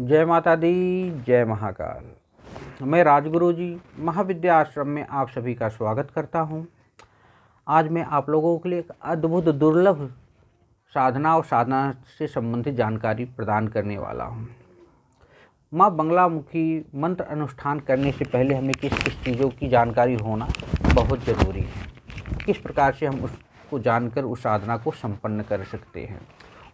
जय माता दी, जय महाकाल। मैं राजगुरु जी महाविद्या आश्रम में आप सभी का स्वागत करता हूं। आज मैं आप लोगों के लिए एक अद्भुत दुर्लभ साधना और साधना से संबंधित जानकारी प्रदान करने वाला हूं। माँ बंगलामुखी मंत्र अनुष्ठान करने से पहले हमें किस किस चीज़ों की जानकारी होना बहुत ज़रूरी है, किस प्रकार से हम उसको जानकर उस साधना को संपन्न कर सकते हैं।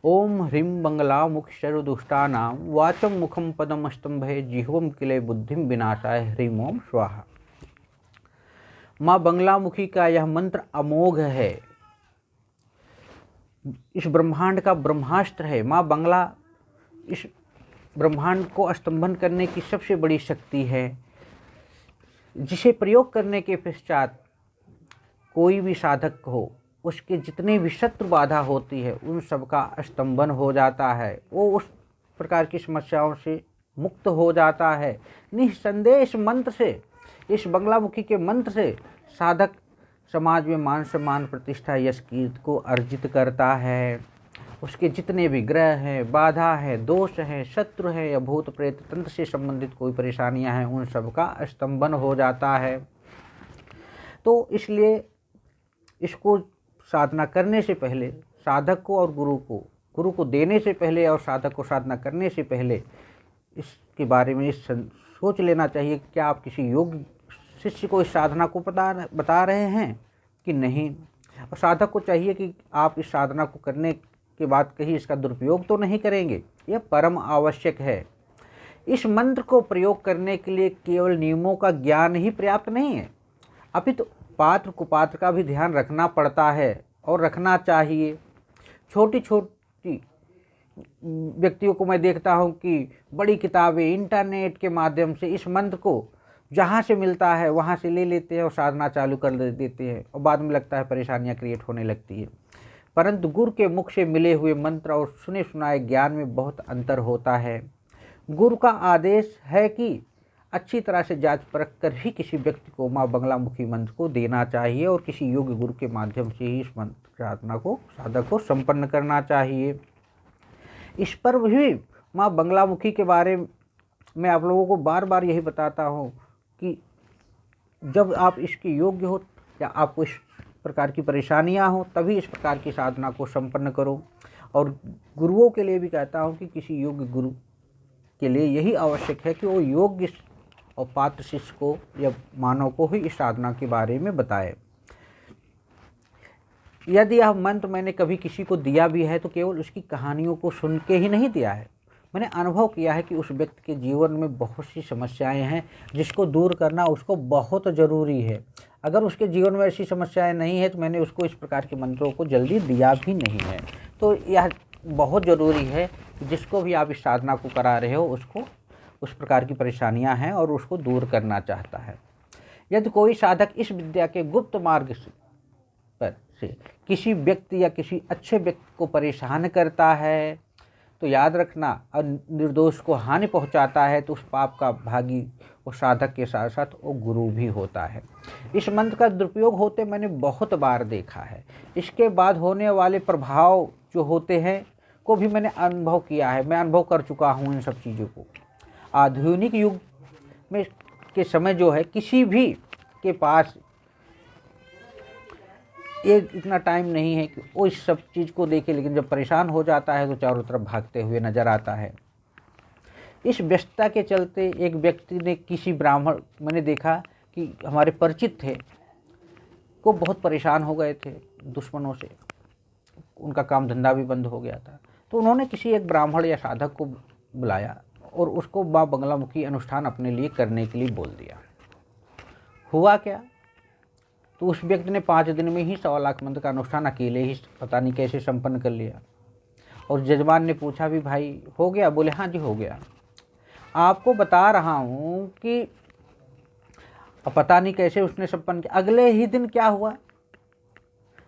ओम ह्रीं बंगलामुखि सर्वदुष्टानां वाचं मुखं पदम स्तंभे जिह्वं किले बुद्धिं विनाशाय ह्रीं ओम स्वाहा। माँ बंगलामुखी का यह मंत्र अमोघ है, इस ब्रह्मांड का ब्रह्मास्त्र है। माँ बंगला इस ब्रह्मांड को स्तंभन करने की सबसे बड़ी शक्ति है, जिसे प्रयोग करने के पश्चात कोई भी साधक हो, उसके जितने भी शत्रु बाधा होती है उन सब का स्तंभन हो जाता है। वो उस प्रकार की समस्याओं से मुक्त हो जाता है। निस्संदेह इस मंत्र से, इस बंगलामुखी के मंत्र से साधक समाज में मान सम्मान, प्रतिष्ठा, यश, कीर्ति को अर्जित करता है। उसके जितने भी ग्रह हैं, बाधा है, दोष है, शत्रु है या भूत प्रेत तंत्र से संबंधित कोई परेशानियां हैं, उन सब का स्तंभन हो जाता है। तो इसलिए इसको साधना करने से पहले साधक को और गुरु को देने से पहले और साधक को साधना करने से पहले इसके बारे में सोच लेना चाहिए कि क्या आप किसी योग्य शिष्य को इस साधना को बता रहे हैं कि नहीं। और साधक को चाहिए कि आप इस साधना को करने के बाद कहीं इसका दुरुपयोग तो नहीं करेंगे। यह परम आवश्यक है। इस मंत्र को प्रयोग करने के लिए केवल नियमों का ज्ञान ही पर्याप्त नहीं है, अपितु पात्र कुपात्र का भी ध्यान रखना पड़ता है और रखना चाहिए। छोटी छोटी व्यक्तियों को मैं देखता हूँ कि बड़ी किताबें इंटरनेट के माध्यम से इस मंत्र को जहाँ से मिलता है वहाँ से ले लेते हैं और साधना चालू कर देते हैं, और बाद में लगता है परेशानियाँ क्रिएट होने लगती है। परंतु गुरु के मुख से मिले हुए मंत्र और सुने सुनाए ज्ञान में बहुत अंतर होता है। गुरु का आदेश है कि अच्छी तरह से जांच परख कर ही किसी व्यक्ति को माँ बंगलामुखी मंत्र को देना चाहिए और किसी योग्य गुरु के माध्यम से ही इस मंत्र साधना को साधक को संपन्न करना चाहिए। इस पर भी माँ बंगलामुखी के बारे में आप लोगों को बार बार यही बताता हूँ कि जब आप इसके योग्य हो या आपको इस प्रकार की परेशानियाँ हो, तभी इस प्रकार की साधना को संपन्न करो। और गुरुओं के लिए भी कहता हूँ कि किसी योग्य गुरु के लिए यही आवश्यक है कि वो योग्य और पात्र शिष्य को या मानव को ही इस साधना के बारे में बताए। यदि यह मंत्र मैंने कभी किसी को दिया भी है तो केवल उसकी कहानियों को सुन के ही नहीं दिया है। मैंने अनुभव किया है कि उस व्यक्ति के जीवन में बहुत सी समस्याएं हैं जिसको दूर करना उसको बहुत ज़रूरी है। अगर उसके जीवन में ऐसी समस्याएं नहीं है तो मैंने उसको इस प्रकार के मंत्रों को जल्दी दिया भी नहीं है। तो यह बहुत ज़रूरी है कि जिसको भी आप इस साधना को करा रहे हो उसको उस प्रकार की परेशानियां हैं और उसको दूर करना चाहता है। यदि कोई साधक इस विद्या के गुप्त मार्ग से किसी व्यक्ति या किसी अच्छे व्यक्ति को परेशान करता है तो याद रखना, और निर्दोष को हानि पहुंचाता है तो उस पाप का भागी वो साधक के साथ साथ वो गुरु भी होता है। इस मंत्र का दुरुपयोग होते मैंने बहुत बार देखा है। इसके बाद होने वाले प्रभाव जो होते हैं को भी मैंने अनुभव किया है। मैं अनुभव कर चुका हूँ इन सब चीज़ों को। आधुनिक युग में के समय जो है, किसी भी के पास ये इतना टाइम नहीं है कि वो इस सब चीज़ को देखे, लेकिन जब परेशान हो जाता है तो चारों तरफ भागते हुए नजर आता है। इस व्यस्तता के चलते एक व्यक्ति ने किसी ब्राह्मण, मैंने देखा कि हमारे परिचित थे, को बहुत परेशान हो गए थे दुश्मनों से, उनका काम धंधा भी बंद हो गया था। तो उन्होंने किसी एक ब्राह्मण या साधक को बुलाया और उसको माँ बंगलामुखी अनुष्ठान अपने लिए करने के लिए बोल दिया। हुआ क्या, तो उस व्यक्ति ने 5 दिन में ही 1.25 लाख मंत्र का अनुष्ठान अकेले ही पता नहीं कैसे संपन्न कर लिया। और जजमान ने पूछा भी, भाई हो गया? बोले हाँ जी हो गया। आपको बता रहा हूँ कि पता नहीं कैसे उसने संपन्न किया। अगले ही दिन क्या हुआ,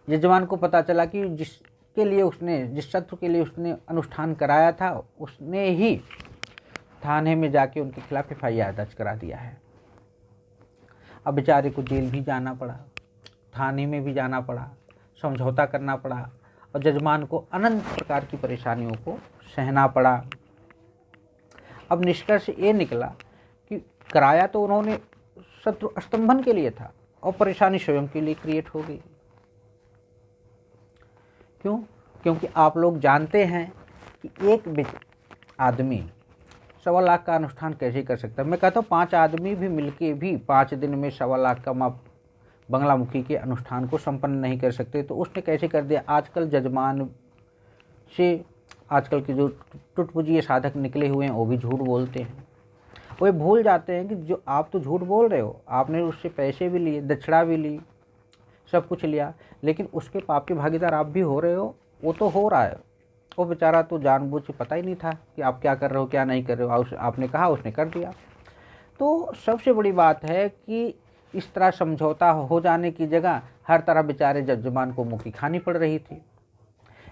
जजमान को पता चला कि जिस शत्रु के लिए उसने अनुष्ठान कराया था उसने ही थाने में जाके उनके खिलाफ FIR दर्ज करा दिया है। अब बेचारे को जेल भी जाना पड़ा, थाने में भी जाना पड़ा, समझौता करना पड़ा और जजमान को अनंत प्रकार की परेशानियों को सहना पड़ा। अब निष्कर्ष ये निकला कि कराया तो उन्होंने शत्रु स्तंभन के लिए था और परेशानी स्वयं के लिए क्रिएट हो गई। क्यों? क्योंकि आप लोग जानते हैं कि एक आदमी 1.25 लाख का अनुष्ठान कैसे कर सकता है। मैं कहता हूँ 5 आदमी भी मिलके भी 5 दिन में 1.25 लाख का माँ बंगलामुखी के अनुष्ठान को संपन्न नहीं कर सकते, तो उसने कैसे कर दिया। आजकल जजमान से आजकल के जो टुटपुजिए साधक निकले हुए हैं वो भी झूठ बोलते हैं। वो भूल जाते हैं कि जो आप तो झूठ बोल रहे हो, आपने उससे पैसे भी लिए, दक्षिणा भी ली, सब कुछ लिया, लेकिन उसके पाप के भागीदार आप भी हो रहे हो। वो तो हो रहा है, वो बेचारा तो जानबूझ के पता ही नहीं था कि आप क्या कर रहे हो क्या नहीं कर रहे हो, आपने कहा उसने कर दिया। तो सबसे बड़ी बात है कि इस तरह समझौता हो जाने की जगह हर तरह बेचारे जजमान को मुक्ति खानी पड़ रही थी।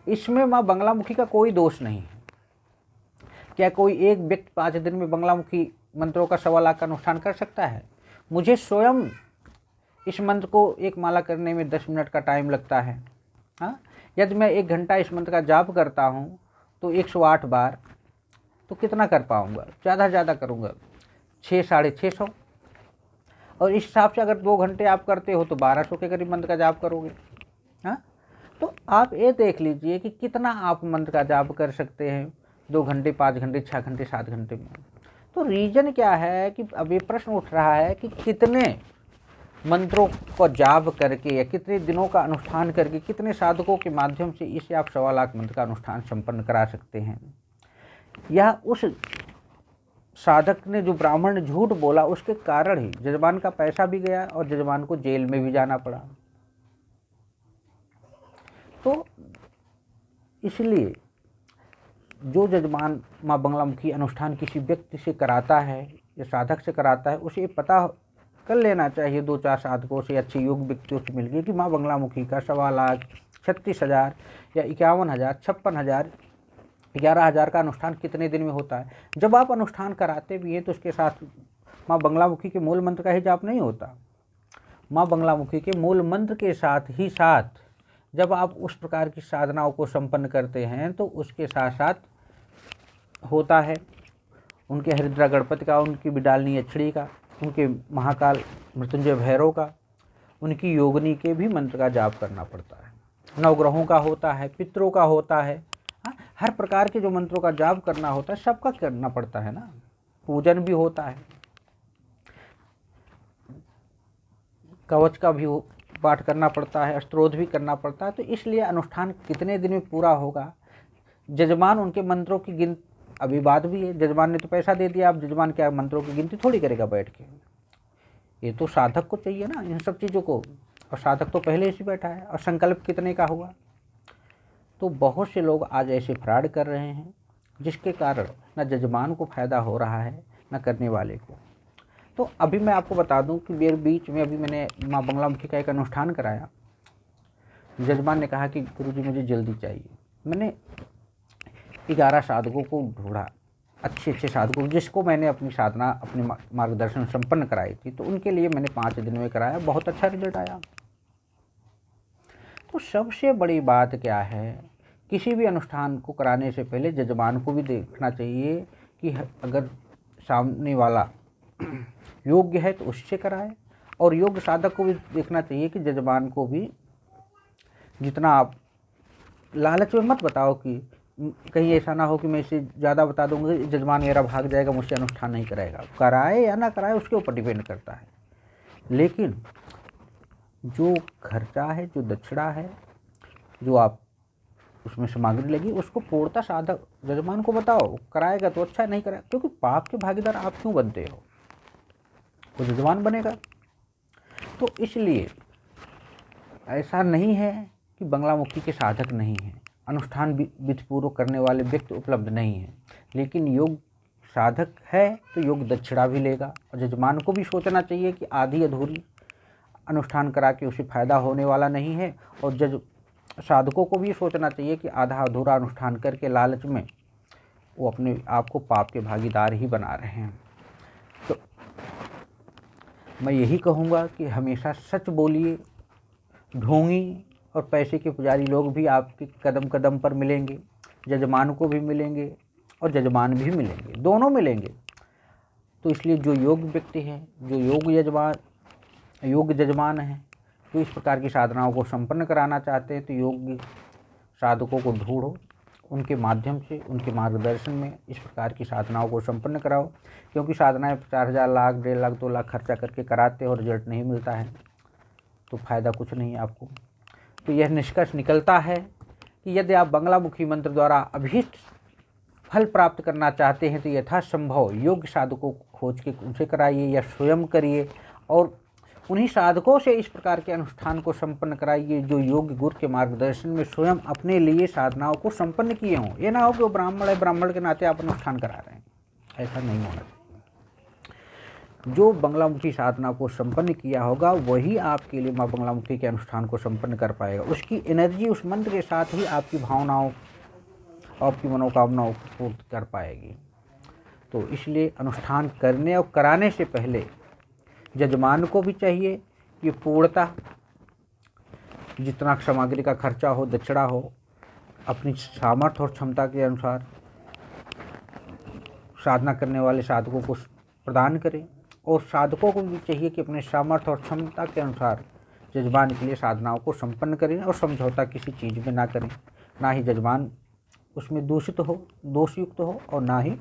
इसमें माँ बंगलामुखी का कोई दोष नहीं है। क्या कोई एक व्यक्ति 5 दिन में बंगलामुखी मंत्रों का 1.25 लाख का अनुष्ठान कर सकता है? मुझे स्वयं इस मंत्र को एक माला करने में 10 मिनट का टाइम लगता है। हाँ, यदि मैं 1 घंटा इस मंत्र का जाप करता हूँ तो 108 बार, तो कितना कर पाऊँगा? ज़्यादा से ज़्यादा करूँगा 600 साढ़े 600। और इस हिसाब से अगर 2 घंटे आप करते हो तो 1200 के करीब मंत्र का जाप करोगे। हाँ, तो आप ये देख लीजिए कि कितना आप मंत्र का जाप कर सकते हैं 2 घंटे, 5 घंटे, 6 घंटे, 7 घंटे में। तो रीज़न क्या है कि अब ये प्रश्न उठ रहा है कि कितने मंत्रों को जाप करके या कितने दिनों का अनुष्ठान करके कितने साधकों के माध्यम से इसे आप 1.25 लाख मंत्र का अनुष्ठान संपन्न करा सकते हैं। यह उस साधक ने, जो ब्राह्मण ने झूठ बोला, उसके कारण ही जजमान का पैसा भी गया और जजमान को जेल में भी जाना पड़ा। तो इसलिए जो जजमान माँ बंगलामुखी अनुष्ठान किसी व्यक्ति से कराता है या साधक से कराता है, उसे पता कर लेना चाहिए 2-4 साधकों से, अच्छे योग्य व्यक्तियों से मिलकर कि माँ बंगलामुखी का 1.25 लाख, 36,000 या 51,000, 56,000, 11,000 का अनुष्ठान कितने दिन में होता है। जब आप अनुष्ठान कराते भी हैं तो उसके साथ माँ बंगलामुखी के मूल मंत्र का ही जाप नहीं होता। माँ बंगलामुखी के मूल मंत्र के साथ ही साथ जब आप उस प्रकार की साधनाओं को संपन्न करते हैं तो उसके साथ साथ होता है उनके हरिद्रा गणपति का, उनकी बिडालनी अक्षड़ी का, उनके महाकाल मृत्युंजय भैरव का, उनकी योगिनी के भी मंत्र का जाप करना पड़ता है। नवग्रहों का होता है, पितरों का होता है। हाँ, हर प्रकार के जो मंत्रों का जाप करना होता है सबका करना पड़ता है ना। पूजन भी होता है, कवच का भी पाठ करना पड़ता है, स्तोत्र भी करना पड़ता है। तो इसलिए अनुष्ठान कितने दिन में पूरा होगा, जजमान उनके मंत्रों की गिनती, अभी बात भी है, जजमान ने तो पैसा दे दिया, अब जजमान क्या मंत्रों की गिनती थोड़ी करेगा बैठ के। ये तो साधक को चाहिए ना इन सब चीज़ों को, और साधक तो पहले से बैठा है। और संकल्प कितने का हुआ। तो बहुत से लोग आज ऐसे फ्रॉड कर रहे हैं जिसके कारण न जजमान को फ़ायदा हो रहा है न करने वाले को। तो अभी मैं आपको बता दूं कि मेरे बीच में अभी मैंने माँ बंगलामुखी का एक अनुष्ठान कराया। जजमान ने कहा कि गुरुजी मुझे जल्दी चाहिए। मैंने 11 साधकों को ढूंढा, अच्छे साधकों जिसको मैंने अपनी साधना, अपने मार्गदर्शन संपन्न कराई थी, तो उनके लिए मैंने 5 दिन में कराया, बहुत अच्छा रिजल्ट आया। तो सबसे बड़ी बात क्या है, किसी भी अनुष्ठान को कराने से पहले जजमान को भी देखना चाहिए कि अगर सामने वाला योग्य है तो उससे कराए, और योग्य साधक को भी देखना चाहिए कि जजमान को भी जितना आप लालच में मत बताओ कि कहीं ऐसा ना हो कि मैं इसे ज़्यादा बता दूंगा, जजमान मेरा भाग जाएगा, मुझसे अनुष्ठान नहीं कराएगा। कराए या ना कराए उसके ऊपर डिपेंड करता है, लेकिन जो खर्चा है, जो दक्षिणा है, जो आप उसमें सामग्री लगी, उसको पूर्णतः साधक जजमान को बताओ। कराएगा तो अच्छा, नहीं कराएगा, क्योंकि पाप के भागीदार आप क्यों बनते हो, वो जजमान बनेगा। तो इसलिए ऐसा नहीं है कि बंगलामुखी के साधक नहीं हैं, अनुष्ठान विधिपूर्वक करने वाले व्यक्ति उपलब्ध नहीं हैं, लेकिन योग साधक है तो योग दक्षिणा भी लेगा। और जजमान को भी सोचना चाहिए कि आधी अधूरी अनुष्ठान करा के उसे फ़ायदा होने वाला नहीं है, और साधकों को भी सोचना चाहिए कि आधा अधूरा अनुष्ठान करके लालच में वो अपने आप को पाप के भागीदार ही बना रहे हैं। तो मैं यही कहूँगा कि हमेशा सच बोलिए। ढोंगी और पैसे के पुजारी लोग भी आपके कदम कदम पर मिलेंगे, जजमान को भी मिलेंगे, और जजमान भी मिलेंगे, दोनों मिलेंगे। तो इसलिए जो योग्य व्यक्ति है, जो योग्य जजमान है, जो इस प्रकार की साधनाओं को संपन्न कराना चाहते हैं, तो योग्य साधकों को ढूंढो, उनके माध्यम से, उनके मार्गदर्शन में इस प्रकार की साधनाओं को संपन्न कराओ। क्योंकि साधनाएं 4,000, लाख, 1.5 लाख, 2 लाख खर्चा करके कराते हैं और रिजल्ट नहीं मिलता है तो फ़ायदा कुछ नहीं है आपको। तो यह निष्कर्ष निकलता है कि यदि आप बंगलामुखी मंत्र द्वारा अभीष्ट फल प्राप्त करना चाहते हैं तो यथासंभव योग्य साधकों को खोज के उनसे कराइए या स्वयं करिए, और उन्हीं साधकों से इस प्रकार के अनुष्ठान को संपन्न कराइए जो योग्य गुरु के मार्गदर्शन में स्वयं अपने लिए साधनाओं को संपन्न किए हों। ये ना हो कि वो ब्राह्मण है, ब्राह्मण के नाते आप अनुष्ठान करा रहे हैं, ऐसा नहीं होना चाहिए। जो बंगलामुखी साधना को संपन्न किया होगा वही आपके लिए माँ बंगलामुखी के अनुष्ठान को संपन्न कर पाएगा। उसकी एनर्जी उस मंत्र के साथ ही आपकी भावनाओं, आपकी मनोकामनाओं को पूर्ण कर पाएगी। तो इसलिए अनुष्ठान करने और कराने से पहले जजमान को भी चाहिए कि पूर्णतः जितना सामग्री का खर्चा हो, दक्षिणा हो, अपनी सामर्थ्य और क्षमता के अनुसार साधना करने वाले साधकों को प्रदान करें, और साधकों को भी चाहिए कि अपने सामर्थ्य और क्षमता के अनुसार जजमान के लिए साधनाओं को संपन्न करें और समझौता किसी चीज़ में ना करें। ना ही जजमान उसमें दूषित हो, दोषयुक्त हो, और ना ही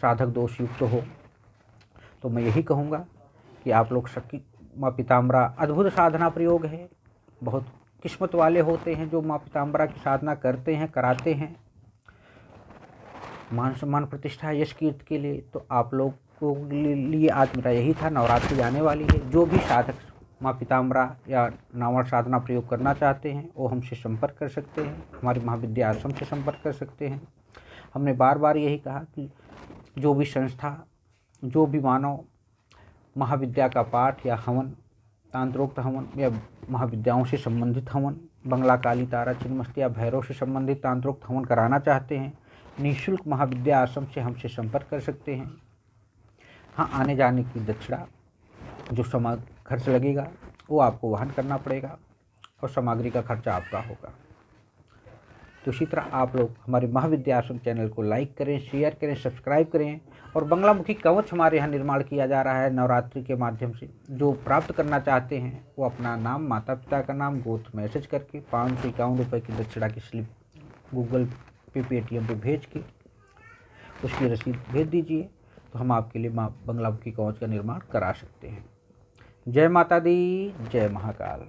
साधक दोषयुक्त हो। तो मैं यही कहूँगा कि आप लोग शक्ति माँ पीताम्बरा अद्भुत साधना प्रयोग है। बहुत किस्मत वाले होते हैं जो माँ पीताम्बरा की साधना करते हैं, कराते हैं मान सम्मान प्रतिष्ठा यश कीर्ति के लिए। तो आप लोग को लिए आज मेरा यही था। नवरात्रि आने वाली है, जो भी साधक माँ पीताम्बरा या नावड़ साधना प्रयोग करना चाहते हैं वो हमसे संपर्क कर सकते हैं, हमारे महाविद्या आश्रम से संपर्क कर सकते हैं। हमने बार बार यही कहा कि जो भी संस्था, जो भी मानव महाविद्या का पाठ या हवन, तांत्रोक्त हवन या महाविद्याओं से संबंधित हवन, बंगला, काली, तारा, चिन्मस्ती या भैरव से संबंधित तांत्रोक्त हवन कराना चाहते हैं, निःशुल्क महाविद्या आश्रम से हमसे संपर्क कर सकते हैं। हाँ, आने जाने की दक्षिणा जो खर्च लगेगा वो आपको वहन करना पड़ेगा और सामग्री का खर्चा आपका होगा। तो इसी तरह आप लोग हमारे महाविद्या आश्रम चैनल को लाइक करें, शेयर करें, सब्सक्राइब करें। और बंगलामुखी कवच हमारे यहाँ निर्माण किया जा रहा है नवरात्रि के माध्यम से। जो प्राप्त करना चाहते हैं वो अपना नाम, माता पिता का नाम, गोत्र मैसेज करके 551 रुपये की दक्षिणा की स्लिप गूगल पे, पेटीएम पे भेज के उसकी रसीद भेज दीजिए, तो हम आपके लिए माँ बंगलामुखी कवच का निर्माण करा सकते हैं। जय माता दी, जय महाकाल।